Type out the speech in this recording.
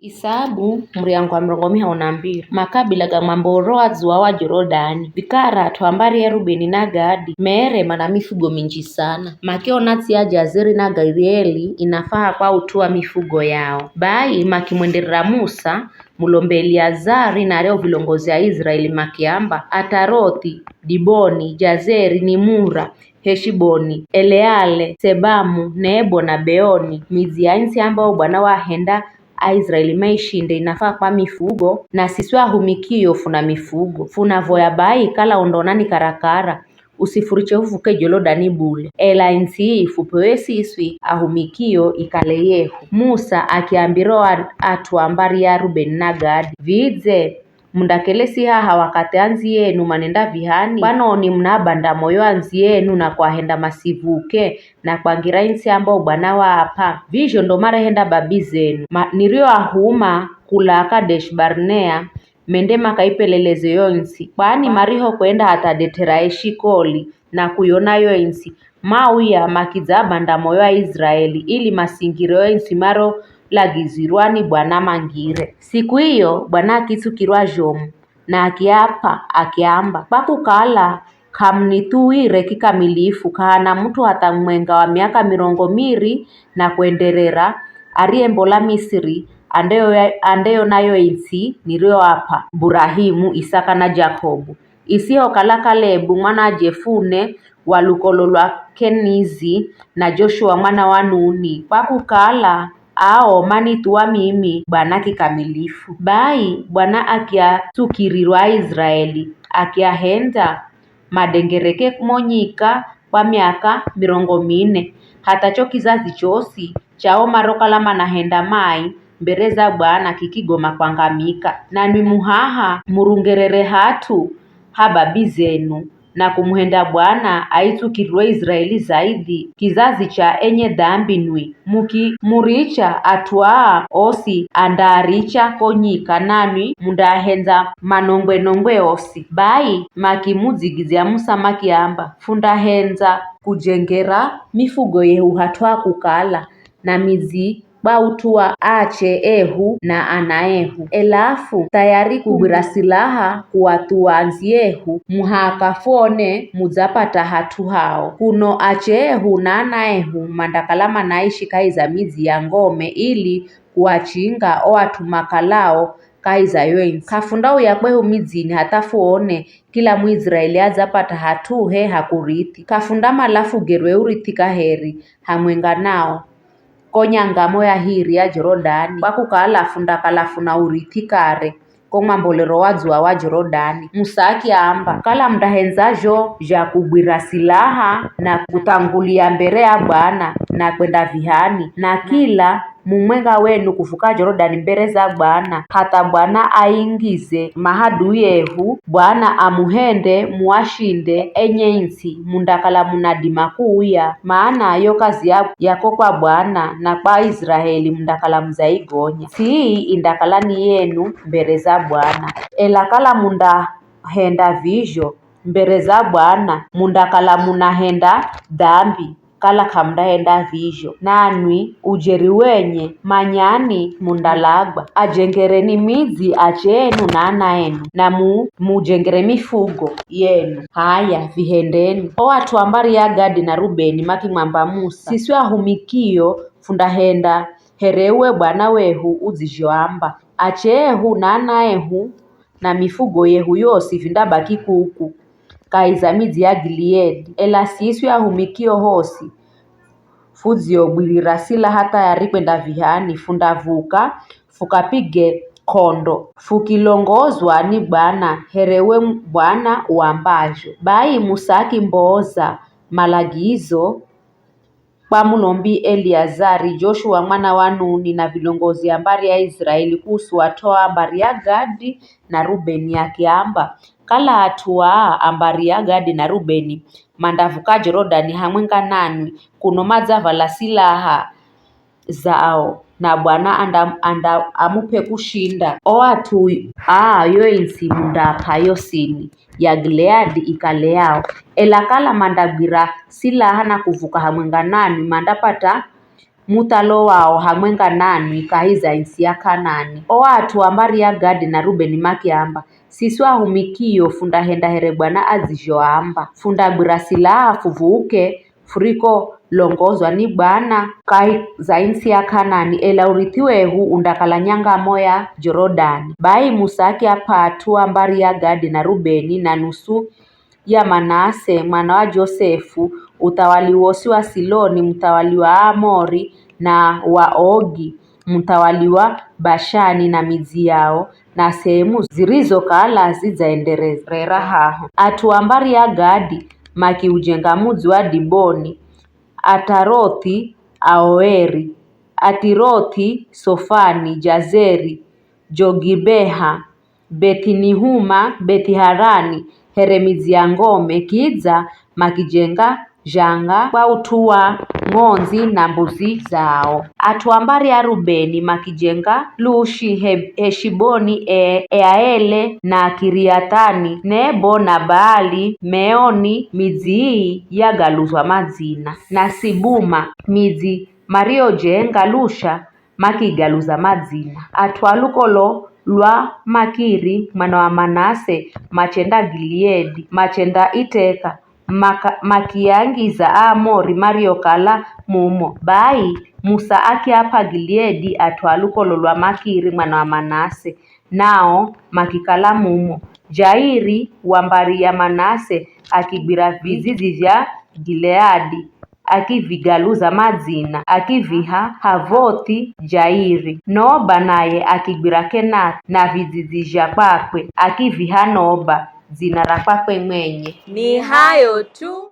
Isabu muriango wa mrongo miha onambiri. Makabila ga mamboro azuwa wa Jorodani. Vikara tuambari ya Rubeni na Gadi. Mere mana mifugo mingi sana. Makio nati ya Jazeri na Gairieli inafaa kwa utua mifugo yao. Bai makimwenderera Musa mulombe Eliazari na leo vilongozi ya Israeli makiamba. Atarothi, Diboni, Jazeri, Nimura, Heshiboni, Eleale, Sebamu, Nebo na Beoni. Mizi ya insi ambao bwana wahenda Israeli maishinde inafaa kwa mifugo na siswa humikio funa mifugo funa voya bai kala ondonani karakara usifuriche hufuke Jorodani bule ela insi ifupewe siswi ahumikio ikaleyehu. Musa akiambiro atu ambari ya Rubeni na Gadi vidze mundakelesi haha wakati anzi yenu manenda vihani panoni mnabanda moyo anzi yenu na kwa henda masivuke na kwa ngira insi ambao bwana wapa visho ndo mara henda babi zenu nirio ahuma kula Kadesh Barnea mende makaipeleleze yonsi kwani mariho kwenda hata detera eshikoli na kuyona yonsi mauya makizabanda moyo wa Israeli ili masingiro yonsi maro lagizirwani bwana mangire. Siku hiyo bwana akisukirwa jomu na akiamba pakukala kamnituwire kikamilifu kahana mtu hata mwenga wa miaka 200 na kuenderera ariembola Misiri andeyo nayo insi nirio hapa Burahimu, Isaka na Jakobu. Isiho kala Kalebu mwana Jefune walukolo lwa Kenizi na Joshua mwana wa Nuni pakukala ao manituwa mimi bwana kikamilifu. Bai bwana akiatukirirwa Israeli akiahenda madengereke kumonyika kwa miaka 400 hata cho kizazi chosi chao marokala manahenda mai mbereza bwana kikigoma kwangamika na ni muhaha murungerere hatu hababi zenu na kumuhenda bwana aitukirwe Israeli zaidi kizazi cha enye dhambi nwi muricha atwaa osi andaricha konyika nani mundahenza manongwe osi. Bai makimuzigizia Musa makiamba fundahenza kujengera mifugo yehu hatwa kukala na mizi bautua ache ehu na anaehu elafu tayari kugwira silaha kuwatua anziehu muhakafone muzapata hatu hao kuno acheehu na anaehu mandakalama naishi kaiza mizi ya ngome ili kuwachinga watu makalao kaiza yoinsi kafundau ya kwehu mizini hatafuone kila Muisraeli azapata hatu he hakurithi kafundama lafu gerwe urithi kaheri hamwenga nao konyangamo ya hiri ya Jorodani pakukala fundakala urithi kare komambolero wazuwa wa Jorodani. Musa akiamba kala mdahenzajo ja kugwira silaha na kutangulia mbere ya bwana na kwenda vihani na kila mumwenga wenu kufuka Jorodani mbere za bwana hata bwana aingize mahadui yehu bwana amuhende muashinde enye insi mundakala munadima kuuya maana yo kazi yako kwa bwana na kwa Israeli mundakala mzaigonya si indakala ni yenu mbere za bwana ela kala munda henda vijo mbere za bwana mundakala munahenda dhambi kala kamdaenda vijo nanwi ujeri wenye manyani mundalagwa ajengereni mizi achenu na anaenu na mujengere mifugo yenu haya vihendeni. Watu ambari ya Gadi na Rubeni makimwamba Musa siswi ahumikio fundahenda herewe bwana wehu uzijoamba acheehu na anaehu na mifugo yehu yosi vindabaki kuku kaiza mizi ya Gileadi ela siswi ahumikio hosi fuzio bwirira sila hata yarikwenda vihani fundavuka fukapige kondo fukilongozwa ni bwana herewe bwana uambajo. Bai Musaki mboza malagizo kwa mulombi Eliazari Joshua mwana wa Nuni na vilongozi ambari ya Israeli kuhusu watoa ambari ya Gadi na Rubeni akiamba kala atua ambari ya Gadi na Rubeni mandavuka Jorodani hamwenga nanwi kuno madzavala silaha zao na bwana anda amupe kushinda watu yo insi mundapa yosini ya Gileadi ikale yao ela kala mandabira silaha na kuvuka hamwenga nani mandapata mutalo wao hamwenga nanwi kahiza insi ya Kanani. O atu ambari ya Gadi na Rubeni makiamba siswa humikio funda henda here Bwana azijoamba funda burasila fuvuke furiko longozwa ni Bwana kai za insi ya Kanani ela urithiwehu undakala nyanga moya Jorodani. Bai Musa apatu ambari ya Gadi na Rubeni na nusu ya Manase mwana wa Josefu utawali wosi wa Siloni mtawali wa Amori na wa Ogi mtawali wa Bashani na mizi yao na sehemu zilizokala zizaenderera haho. Atu ambari ya Gadi maki ujenga muzi wa Diboni, Atarothi, Aoeri, Atirothi, Sofani, Jazeri, Jogibeha, Betinihuma, Betiharani, heremizi ya ngome kiza makijenga janga kwa utua ng'onzi na mbuzi zao. Atu ambari ya Rubeni makijenga Lushi, Heshiboni, Eaele na Kiriatani, Nebo na Baali, Meoni mizi ya galuzwa mazina na Sibuma mizi mariojenga lusha makigaluza mazina. Atu alukolo lwa Makiri mwana wa Manase machenda Gileadi machenda Iteka makiangiza Amori mariokala mumo. Bai Musa akiapa Gileadi atu alukolo lwa Makiri mwana wa Manase nao makikala mumo. Jairi wambari ya Manase akibira vizizi vya Gileadi akivigaluza mazina akiviha Havothi Jairi. Noba naye akibira Kenathi na vizizi vya kwakwe akiviha Noba zina la kwakwe mwenye. Ni hayo tu.